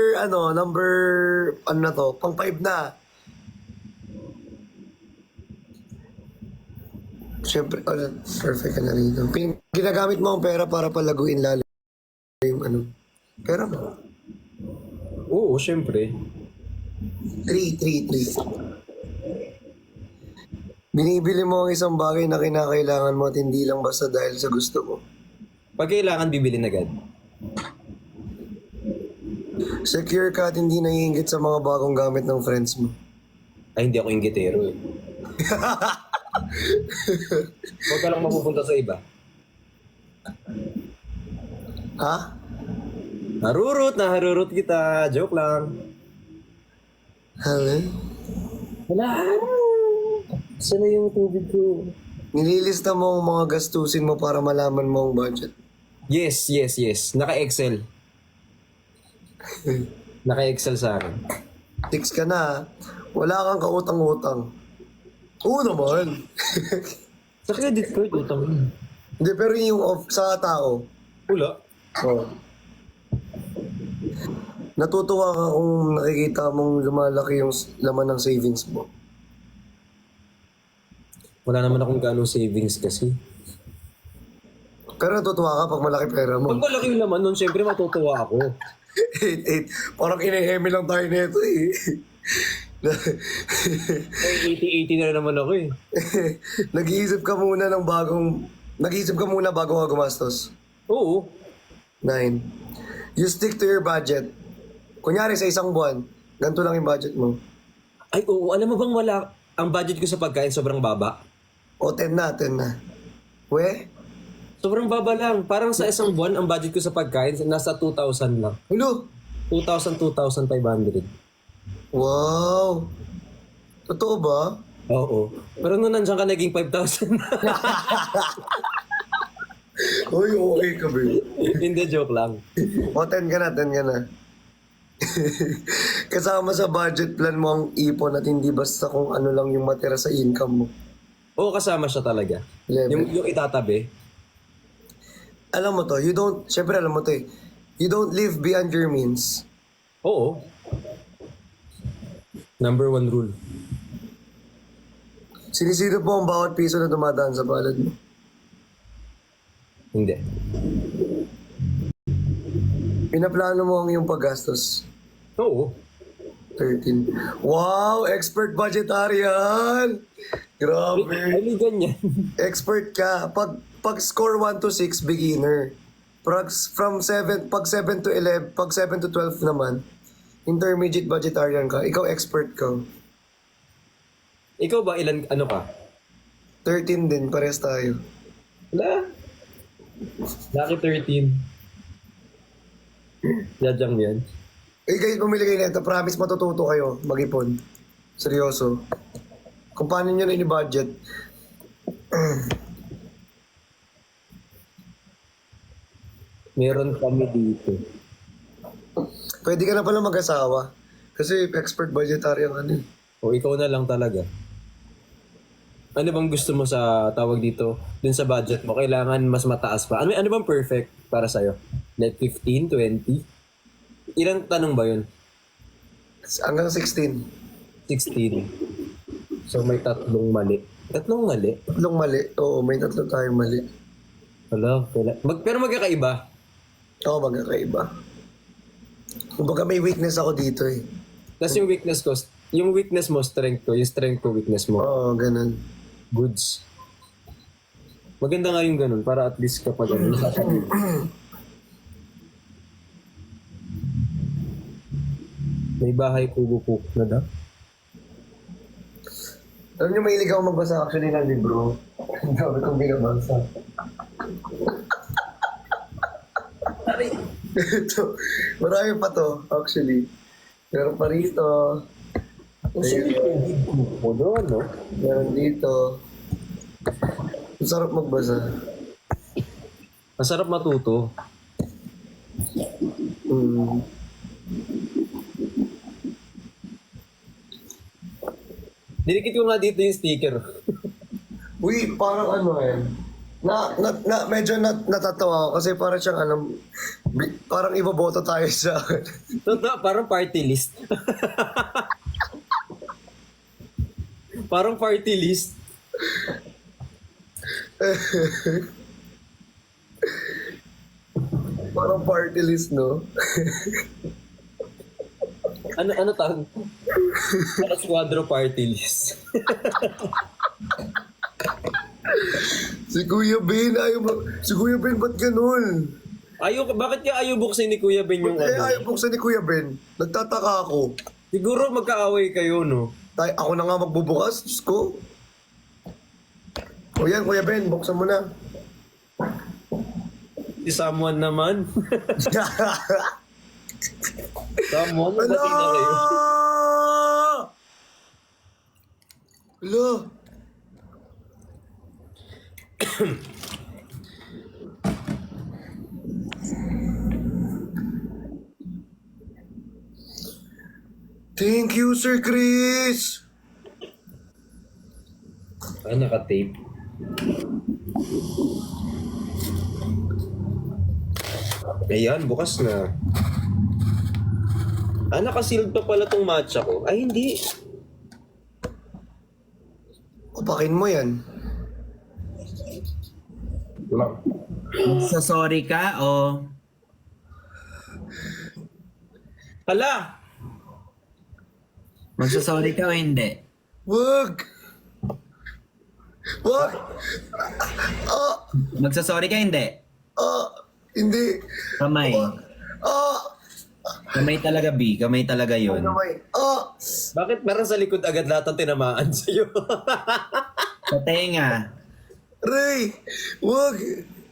na to? Pang 5 na. Siyempre, perfect ka na rito. Ginagamit mo ang pera para palaguin lalo yung ano. Pera mo. Oo, syempre. 3. Binibili mo ang isang bagay na kinakailangan mo at hindi lang basta dahil sa gusto mo. Pag kailangan, bibilin agad. Secure ka at hindi naiingit sa mga bagong gamit ng friends mo. Ay, hindi ako inggitero eh. Huwag ka lang mapupunta sa iba. Ha? Naharurot kita. Joke lang. Hello? Wala. Saan na yung tubig ko? Nililista mo ang mga gastusin mo para malaman mo ang budget. Yes. Naka-Excel. Naka-Excel sa akin. 6 ka na ha? Wala kang kautang-utang. Oo naman. Sa credit card, utang yun. Hindi, pero yung off sa tao. Wala. Oh. Natutuwa ka kung nakikita mong lumalaki yung laman ng savings mo. Wala naman akong ganong savings kasi. Pero natutuwa ka pag malaki pera mo. Pag malaki yung laman nun, syempre matutuwa ako. 8. Parang ineheme lang tayo nito eh. Ay, 80-80 na naman ako eh. Nag-iisip ka muna bago ka gumastos. Oo. 9. You stick to your budget. Kunyari sa isang buwan, ganito lang yung budget mo. Ay, oo. Alam mo bang wala, ang budget ko sa pagkain sobrang baba? O 10 na, 10 na. We? Sobrang baba lang. Parang sa isang buwan, ang budget ko sa pagkain, nasa 2,000 lang. Hello? 2,500. Wow! Totoo ba? Oo. Pero nung nandiyan ka, naging 5,000 na. Uy, okay ka, babe. Hindi, joke lang. O 10 ka na, 10 ka na. Kasama sa budget plan mo ang ipon at hindi basta kung ano lang yung matira sa income mo. Oo, kasama siya talaga. Level. Yung itatabi. Alam mo to, syempre alam mo to eh. You don't live beyond your means. Oo. Number 1 rule. Sinisilip mo ang bawat piso na dumadaan sa palad mo. Hindi. Pinaplano mo ang iyong paggastos. Oo. 13. Wow! Expert budgetarian! Grabe! Ay, ganyan. Expert ka. Pag score 1 to 6, beginner. Pag 7 to 11, pag 7 to 12 naman, intermediate budgetarian ka. Ikaw expert ka. Ikaw ba ano ka? 13 din, pares tayo. Wala. Lucky 13. Jajang yan. Eh guys, pumili kayo nito. Promise matututo kayo mag-ipon. Seryoso. Kung paano nyo na ini-budget. Meron kami dito. Pwede ka na pala mag-asawa. Kasi expert budgetarian ano eh. O ikaw na lang talaga. Ano bang gusto mo sa tawag dito? Dun sa budget mo, kailangan mas mataas pa. Ano bang perfect para sa'yo? Like 15, 20? Ilang tanong ba yun? Hanggang 16. 16. So may tatlong mali. Tatlong mali? Tatlong mali. Oo, may tatlo tayong mali. Wala. Pero magkakaiba. Oo, magkakaiba. Kumbaga may weakness ako dito eh. Tapos yung weakness mo, strength ko. Yung strength ko, weakness mo. Oo, ganun. Goods. Maganda nga yung ganun para at least kapag ano. May bahay kubo na daw. Alam niyo, mahilig ako magbasa actually ng libro. Ang dami kong binabasa. Ito, marami pa to, actually. Meron pa rito. Kubo doon, no? Meron dito. Ang sarap magbasa. Masarap matuto. Hmm. Dinikit ko nga dito yung sticker. Uy, parang ano eh. Medyo natatawa ako kasi parang siyang ano, parang iboboto tayo sa Totoo, parang party list. Parang party list. parang party list, no? Ano tawag? Parang squadro party list. Si Kuya Ben, si Kuya Ben, ba't ganun? Bakit niya ayaw buksin ni Kuya Ben yung Eh, ano? ayaw buksan ni Kuya Ben. Nagtataka ako. Siguro magkaaway kayo, no? Ako na nga magbubukas, Diyos ko. O yan, Kuya Ben, buksan mo na. Si someone naman. Someone, ba't na kayo? Hala! Thank you, Sir Chris! Naka-tape. Ayan, bukas na. Naka-sealed pa pala tong matcha ko. Ay, hindi. Upakin mo yan. So sorry ka o Hala! Magsasorry ka o hindi? Wag! Wag! Ah! Magsasorry ka hindi? Ah! Hindi! Kamay. Ah! Kamay talaga, B. Kamay talaga yun. Kamay. Ah! Bakit parang sa likod agad lahat ang tinamaan sa'yo? Sa tenga. Ray! Wag!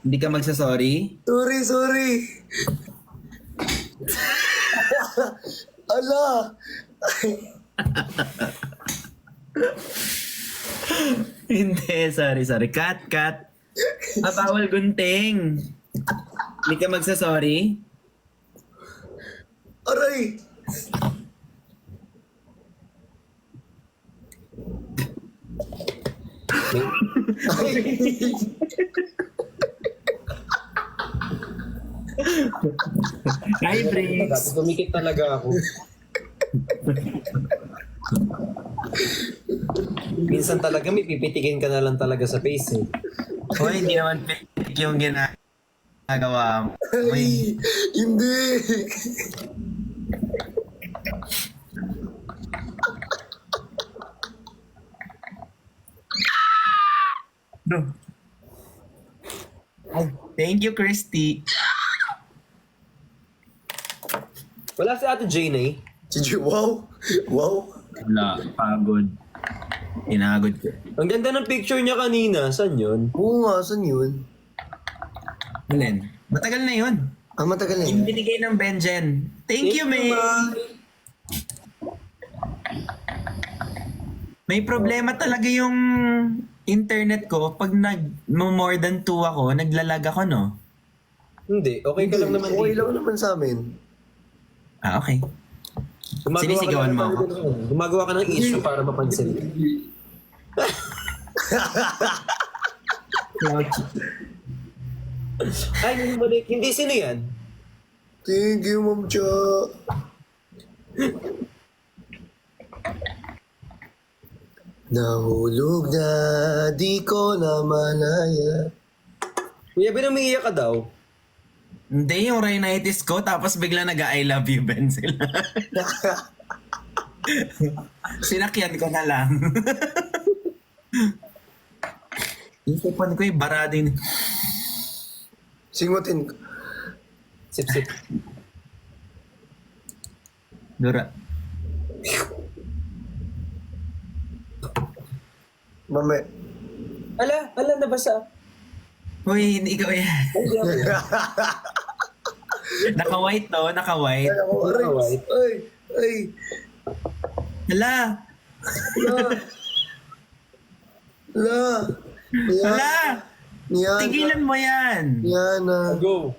Hindi ka magsasorry? Sorry! Ala! Hindi, sorry. Cut. Bawal gunting. Hindi ka magsasorry? Aray! Hi, Briggs. Dati tumikit talaga ako. Minsan talaga may pipitikin ka na lang talaga sa face eh. Hoy, hindi naman fake yung ginagawa mo. Ay! Hindi! No. Thank you, Christy. Wala si Ate Jane eh. Wow! Wow! Wala, pagod. Inagod ko. Ang ganda ng picture niya kanina. Saan yun? Oo nga, saan yun? Alin? Matagal na yun. Ah, matagal na Yung yun. binigay ng Benjen. Thank you, May. May problema talaga yung internet ko. Pag more than 2 ako, naglalag ako, no? Hindi. Okay ka lang naman Okay dito. lang naman sa amin. Ah, okay. Gumagawa Sinisigawan ka mo lang ako? Gumagawa ka ng issue para mapansin. Ay, hindi sino yan? Thank you, Ma'am Cha. Nahulog na, di ko na malaya. Kuya Ben, umiiyak ka daw. Hindi, yung rhinitis ko, tapos bigla nag-I love you, Ben sila. Sinakyan ko na lang. Isipan ko barado yun. Singutin ko. Sip-sip. Dura. Mame. Ala, nabasa. Uy, hindi ikaw yan. Naka-white to, naka-white. Ay, ako, aray. Alright. Ay. Hala! La. Hala! Niana. Tigilan mo yan! Niana. Go.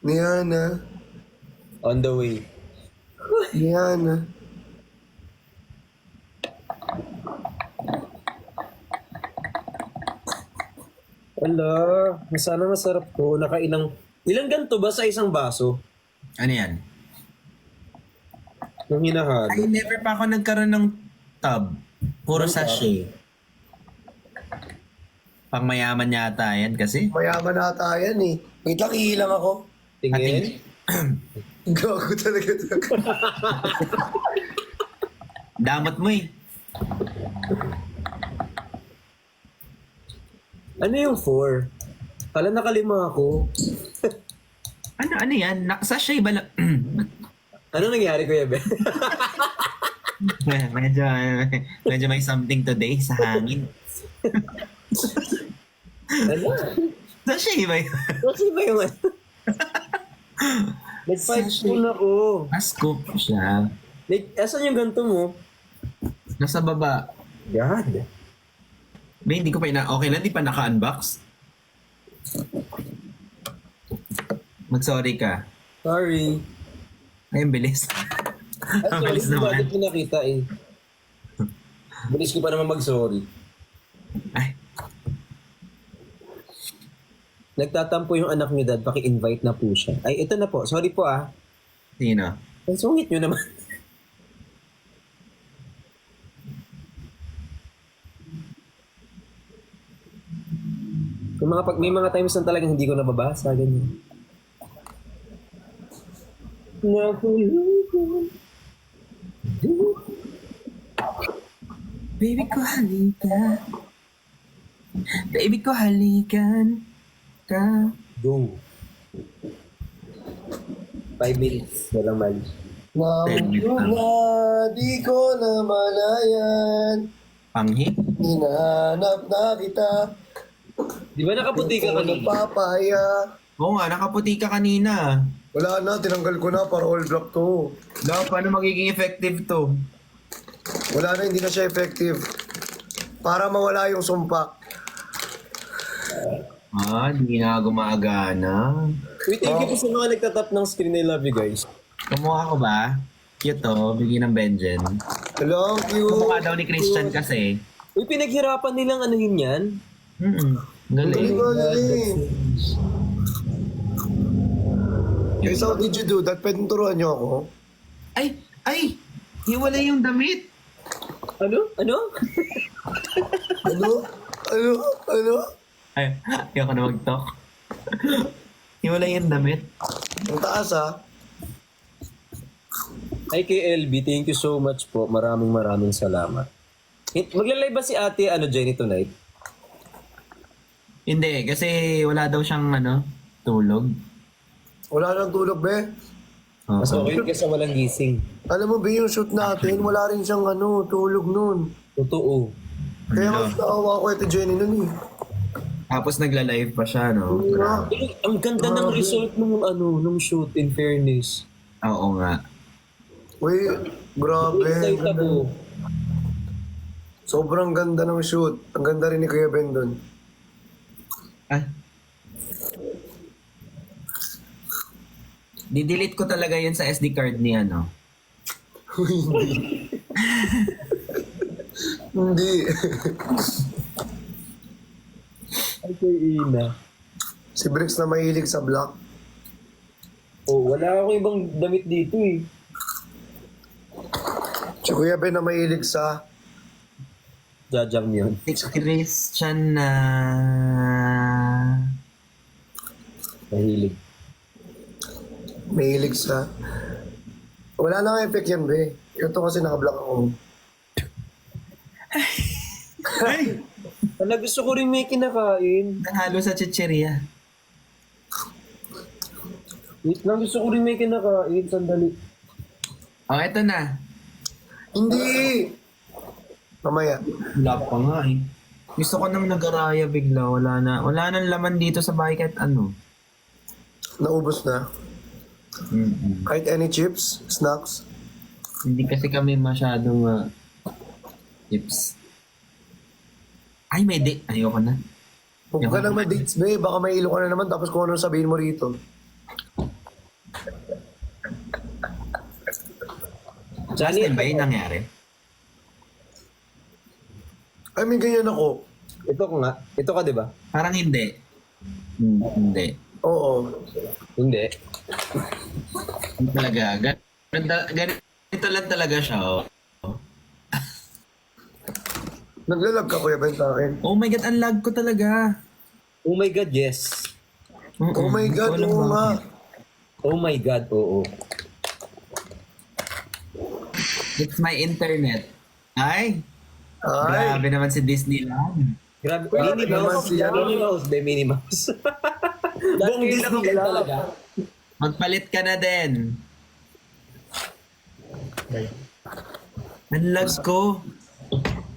Niana. On the way. Niana. Ala, sana masarap to. Ilang ganto ba sa isang baso? Ano yan? Nung hinahalo. Ay, never pa ako nagkaroon ng tub. Puro sachet. Pang mayaman yata yan kasi. Mayaman ata yan eh. Wait lang, ihilang ako. Tingin. Gago talaga ito. Damot mo eh. Ano yung 4? Kala nakalima ako. Ano yan? Sachet ba lang? Ano nangyari, Kuya Ben? medyo may something today sa hangin. Ano? Sachet ba yun? Kasi ba yung ano? Nag-5 spoon ako. Scoop siya. Asan yung ganto mo? Nasa baba. God. Ba, hindi ko pa okay lang, di pa naka-unbox. Mag-sorry ka. Sorry. Ay, ang bilis. Ang bilis Sorry, naman. bakit ko nakita eh. Bilis ko pa naman mag-sorry. Ay, Nagtatampo yung anak niyo, Dad. Paki-invite na po siya. Ay, ito na po. Sorry po ah. sino? Ang sungit nyo naman. May mga times na talagang hindi ko nababasa. Ganyan. Nahulog. Baby ko halika. Baby ko halikan ka. Go. 5 minutes. Walang mali. Namulog na, di ko na malayan. Panghi? Hinahanap na kita. Di ba nakaputi ka Di ko kanina? napapaya. Oo nga, nakaputi ka kanina. Wala na, tinanggal ko na para all black to. Daw, paano magiging effective to? Wala na, hindi na siya effective. Para mawala yung sumpa. Di na gumagana. Wait, thank you po sa mga nagtatap ng screen. I love you guys. Kumuha ko ba? Cute to, bigyan ng Benjen. Hello, you. Kumuha daw ni Christian kasi. Uy, pinaghirapan nilang anuhin yan. Galing Galing. mo, galing. Guys, how did you do that? Pwedeng turuan niyo ako? Ay! Hiwala yung damit. Ano? Ano? Ano? Ano? Ay, ayoko na mag-talk. Hiwala yung damit. Ang taas, ha? Hi kay LB, thank you so much po. Maraming salamat. Magla-live ba si ate Jenny tonight? Hindi, kasi wala daw siyang tulog. Wala nang tulog, be. Mas okay kaysa walang gising. Alam mo, be, yung shoot natin, wala rin siyang tulog nun. Totoo. Kaya mas naawa ko ito Jenny nun, eh. Tapos nagla-live pa siya, no? Nga. Ang ganda ng result nung shoot, in fairness. Oo nga. Uy, grabe. Excited ako. Sobrang ganda ng shoot. Ang ganda rin ni Kuya Ben dun. Ah. Didelete ko talaga yun sa SD card ni Hindi. Ay, kay Ina. Si Bricks na mahilig sa black. Oh, wala akong ibang damit dito eh. Si Kuya Ben na mahilig sa... Jajang yun. Si Christian na... Mahilig. Mahilig sa... Wala nang effect yan, be. Ito kasi naka-black ako. Wala, gusto ko rin may kinakain. Nahalo sa chicheria. Wait lang, gusto ko rin may kinakain. Sandali. Oh, eto na. Hindi! Mamaya. Wala pa nga eh. Gusto ko nang nag-araya bigla. Wala nang laman dito sa bahay kahit ano. Naubos na. Mm-mm. Kahit any chips, snacks. Hindi kasi kami masyadong tips. Ay, may date. Ayoko na. Huwag ka lang ma-dates, be. Baka may ilo ka na naman tapos kung ano sabihin mo rito. Justin ba yung nangyari? I mean, ganyan ako. Ito ko nga. Ito ka, di ba? Parang hindi. Hindi. Oo. Hindi. Hindi talaga. Ganito lang talaga siya. Oh. Naglalag ka, Kuya Ben, sa akin. Oh my God, ang lag ko talaga. Oh my God, yes. Oh my God, Walang oo nga. bakit. Oh my God, oo. It's my internet. Ay! Ay, Grabe naman si Disneyland. Grabe. Grabe Minnie naman Mouse. siya. Minnie Mouse, be, Minnie Mouse. Buong Disney talaga. Magpalit ka na din. Ang lag ko.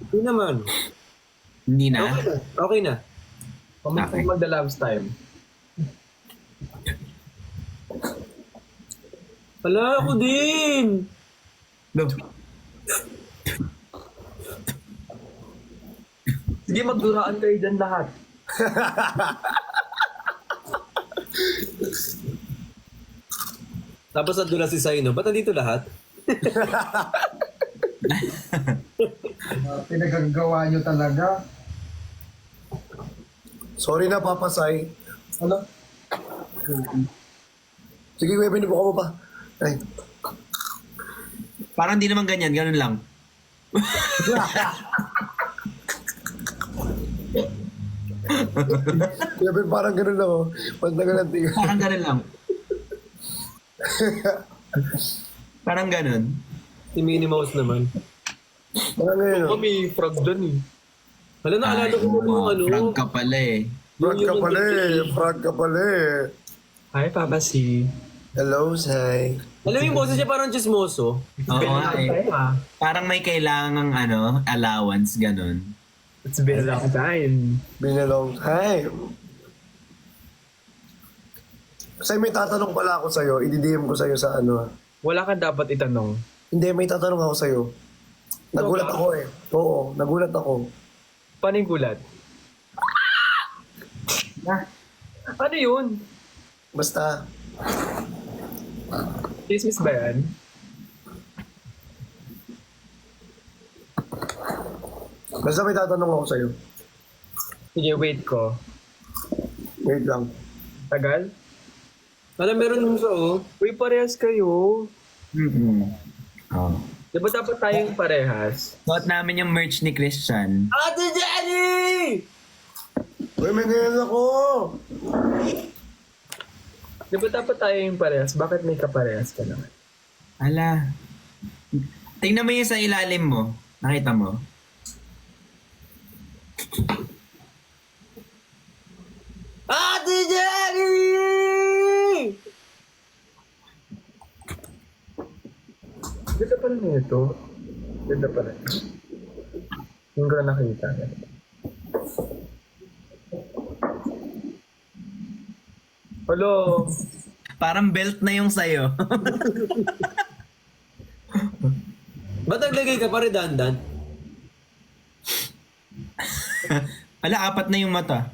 Hindi naman. Hindi na? Okay na. Okay. Mag the loves time. Wala ako din. No. Sige, magduraan kayo dyan lahat. Tapos nandun na si Saino. Ba't nandito lahat? Pinagagawa nyo talaga. sorry na, papasay. Ano? Sige, Kuya Ben, ibuka mo pa. Ay. Parang di naman ganyan. Ganun lang. Kuya Ben, parang ganun lang, oh. Pantagal ang tingin. Parang ganun lang. Parang ganun. Si Minnie Mouse naman. Mga ngayon. Oh, may frog doon eh. Wala, naalala ko na yung ano. Frog ka pala eh. Frog ka pala eh. Frog ka pala eh. Hi, Papa C. Hello, Sai. Alam mo yung boses niya parang chismoso. Oo nga eh. Ah, Parang may kailangang allowance, ganun. it's been a long time. Been a long time. Sai, may tatanong pala ako sa'yo. I-DM ko sa'yo sa ano. Wala ka dapat itanong. Hindi, may tatanong ako sa'yo. Nagulat ako eh. Oo, nagulat ako. Paano yung gulat? Ano yun? Basta, Chismis ba yan? basta may tatanong ako sa'yo. Sige, wait ko. Wait lang. Tagal? Alam, meron mo sa oh. Uy, parehas kayo. Oh. Di ba dapat tayong parehas? Suot namin yung merch ni Christian. Ate Jenny! Uy, may ngayon ako! Di ba dapat tayong parehas? Bakit may kaparehas ka naman? Ala. Tingnan mo yung sa ilalim mo. Nakita mo? Ate Jenny! Ganda pala nito. Ganda pala. Yung ko na nakita. Hello. Parang belt na yung sayo. Ba't naglagay ka pa redundant? Ala, 4 na yung mata.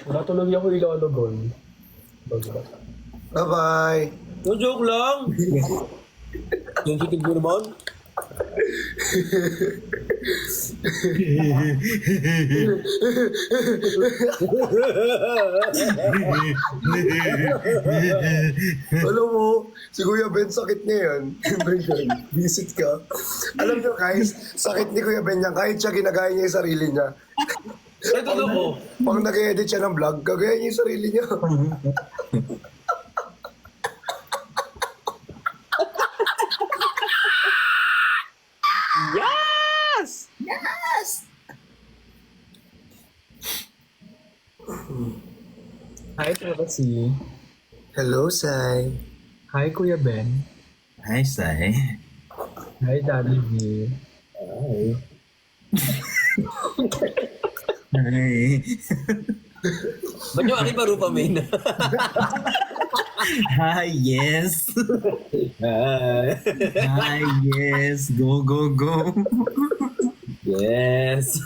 Wala tuloy ako ilologon. Bye-bye! No joke lang. Sensitive mo naman. Alam mo, si Kuya Ben sakit niya yan. Ganyan, visit ka. Alam niyo guys, sakit ni Kuya Ben yan. Kahit siya ginagaya niya yung sarili niya. Ay, totoo. Pag nag-edit siya ng vlog, gagaya niya yung sarili niya. Yes! Hi, Papa C. Hello, Sai. Hi, Kuya Ben. Hi, Sai. Hi, Daddy V. Hi. Ba't yung aking parupa, main? Hi, yes. Hi. Hi, yes. Go, go, go. Yes.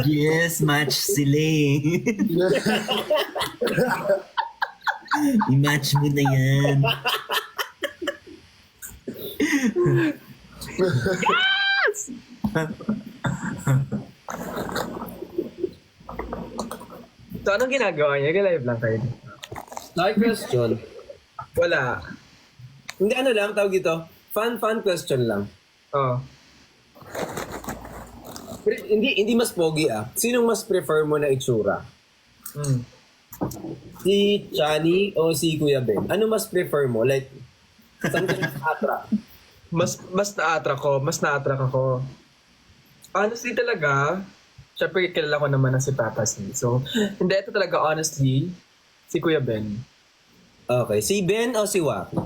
Yes, match sila eh. I-match mo na yan. So, anong ginagawa niya? Live lang kayo. Like question. Wala. Hindi, ano lang, tawag ito. Fun question lang. Oh. Pero hindi mas pogi ah. Sinong mas prefer mo na itsura? Hmm. Si Chani o si Kuya Ben? Ano mas prefer mo? Like, saan ka na-attract? Mas na-attract ako. Honestly talaga, syempre kilala ko naman na si Papa C. So, hindi, ito talaga honestly, si Kuya Ben. Okay, si Ben o si Waki?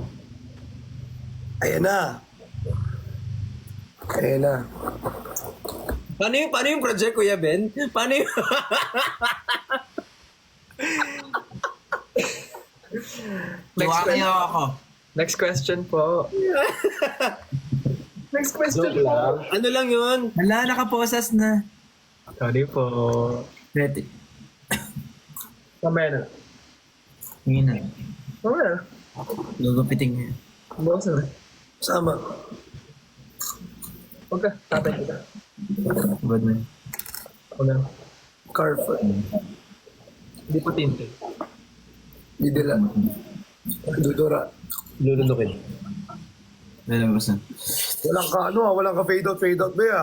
Ayan na. Ayan na. Paano yung project, Kuya Ben? Paano yung... Tuwaki ako. Next question po. Next question Joke lang. Ano lang yun? Wala, nakaposas na. Sorry po. Ready. Mamaya na. Ngayon na. Mamaya na. Gugupitin niya. Bukas na. Sama. Huwag ka. Tatay kita. Good man. Huwag na. Carford. Hindi po tinte. Didila. Dudura. Lulunukin. Lalabas na. Walang ka fade out ba ya?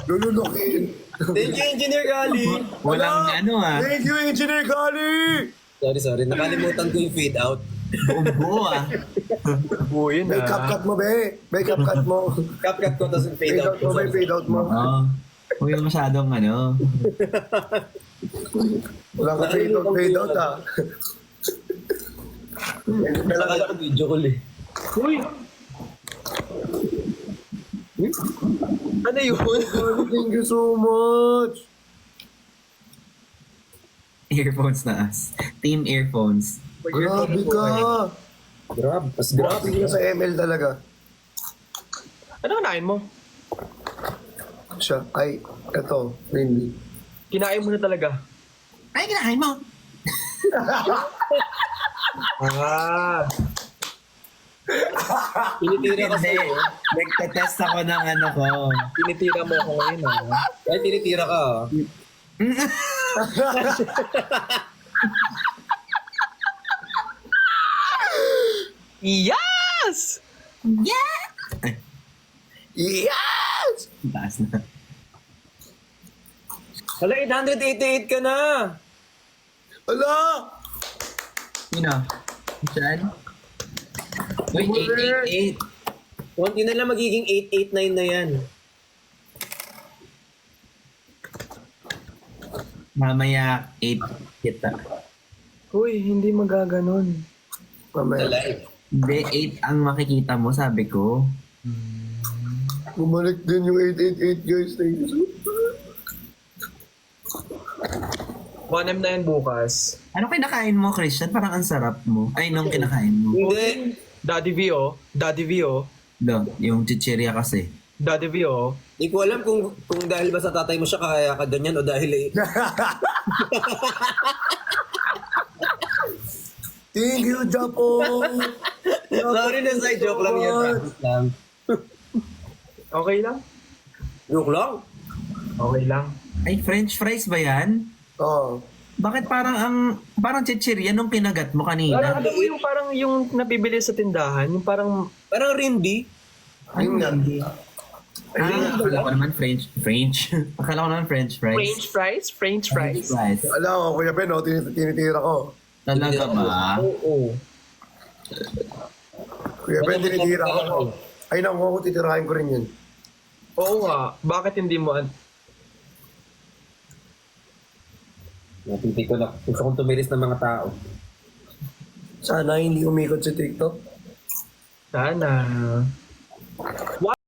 Lulunukin. Thank you, Engineer Gali! Walang ano ah. Thank you, Engineer Gali! Sorry. Nakalimutan ko yung fade out. Buong buo ah. Oo, yun May cap-cut mo, be. May cap-cut mo. Cut ko, tapos Fade out mo, may fade out mo. Oo. Huwag yung masyadong ano. Wala ka fade out ah. Nakakala ko video call eh. Uy! Ano yun? Thank you so much. Earphones na as. Team earphones. Grabe ka. Grabe, mas Grabe ka sa ML talaga. Ano kinain mo? Siya, ay, eto, Randy. Kinain mo na talaga. Ay, kinain mo. Ah! Tinitira ka Hindi. sa'yo. Nagtetest ako ng ano ko. Tinitira mo ako ngayon ah. Ay, tinitira ka. Yes! Yes! Taas na. Hala, 888 ka na. Ala! Sino? Saan? Uy, 888. Konti na lang magiging 889 na yan. Mamaya 8 kita. Uy, hindi magaganon. Mamaya. Hindi, 8 ang makikita mo, sabi ko. Bumalik din yung 888 guys. Thank you so much. 1M na yan bukas. Ano kinakain mo, Christian? Parang ang sarap mo. Ay, nung kinakain mo. Hindi. Daddy V oh. Daddy V oh. Do, yung chichirya kasi. Daddy V oh. Hindi ko alam kung dahil ba sa tatay mo siya kaya ka ganyan o dahil eh. Thank you, Japo. Sorry na side joke lang yan. Promise lang. Okay lang? Joke lang? Okay lang. Ay, french fries ba yan? Oh. Bakit parang chichirya nung kinagat mo Alam, kanina? alam mo yung parang yung nabibili sa tindahan, yung parang Parang Rindy. Yun nga. Akala ko naman French. Akala ko naman French fries. French fries? French fries? Fries. Alam ko, Kuya Ben, oh, tinitira ko. Talaga ba? Oo. Kuya Ben, tinitira ko. Ay, naku, ako titirahin ko rin yun. Oo nga. Bakit hindi mo... Napipili ko na. Gusto kong tumilis ng mga tao. Sana hindi umikot sa TikTok. Sana.